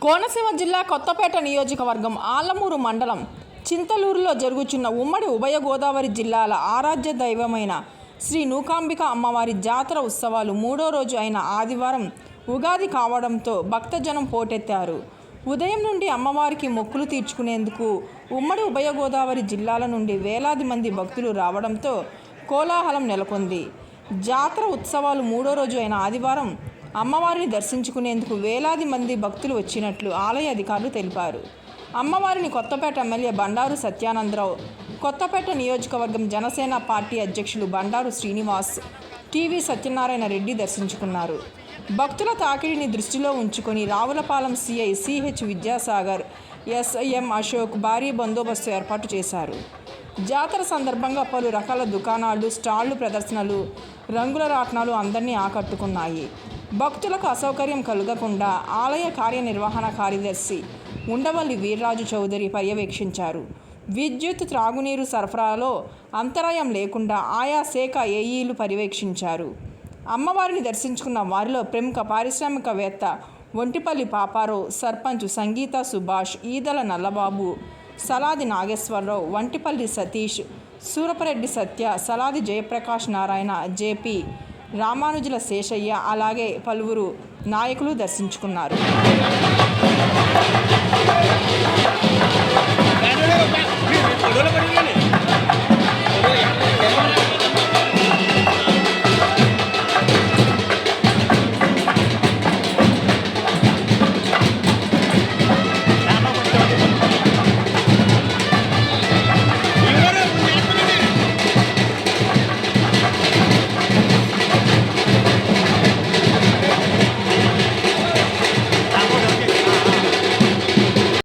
కోనసీమ జిల్లా కొత్తపేట నియోజకవర్గం ఆలమూరు మండలం చింతలూరులో జరుగుతున్న ఉమ్మడి ఉభయ గోదావరి జిల్లాల ఆరాధ్య దైవమైన శ్రీ నూకాంబిక అమ్మవారి జాతర ఉత్సవాలు మూడో రోజు అయిన ఆదివారం ఉగాది కావడంతో భక్తజనం పోటెత్తారు. ఉదయం నుండి అమ్మవారికి మొక్కులు తీర్చుకునేందుకు ఉమ్మడి ఉభయ గోదావరి జిల్లాల నుండి వేలాది మంది భక్తులు రావడంతో కోలాహలం నెలకొంది. జాతర ఉత్సవాలు మూడో రోజు అయిన ఆదివారం అమ్మవారిని దర్శించుకునేందుకు వేలాది మంది భక్తులు వచ్చినట్లు ఆలయ అధికారులు తెలిపారు. అమ్మవారిని కొత్తపేట ఎమ్మెల్యే బండారు సత్యానందరావు, కొత్తపేట నియోజకవర్గం జనసేన పార్టీ అధ్యక్షులు బండారు శ్రీనివాస్, టీవీ సత్యనారాయణ రెడ్డి దర్శించుకున్నారు. భక్తుల తాకిడిని దృష్టిలో ఉంచుకొని Ravulapalem CI CH Vidyasagar, SIM Ashok భారీ బందోబస్తు ఏర్పాటు చేశారు. జాతర సందర్భంగా పలు రకాల దుకాణాలు, స్టాళ్లు, ప్రదర్శనలు, రంగుల రాట్నాలు అందరినీ ఆకట్టుకున్నాయి. భక్తులకు అసౌకర్యం కలగకుండా ఆలయ కార్యనిర్వహణ కార్యదర్శి ఉండవల్లి వీర్రాజు చౌదరి పర్యవేక్షించారు. విద్యుత్, త్రాగునీరు సరఫరాలో అంతరాయం లేకుండా ఆయా శాఖ ఏఈలు పర్యవేక్షించారు. అమ్మవారిని దర్శించుకున్న వారిలో ప్రముఖ పారిశ్రామికవేత్త ఒంటిపల్లి పాపారావు, సర్పంచ్ సంగీత సుభాష్, ఈదల నల్లబాబు, సలాది నాగేశ్వరరావు, వంటిపల్లి సతీష్, సూరపరెడ్డి సత్య, సలాది జయప్రకాష్ నారాయణ, జేపీ రామానుజుల శేషయ్య, అలాగే పలువురు నాయకులు దర్శించుకున్నారు.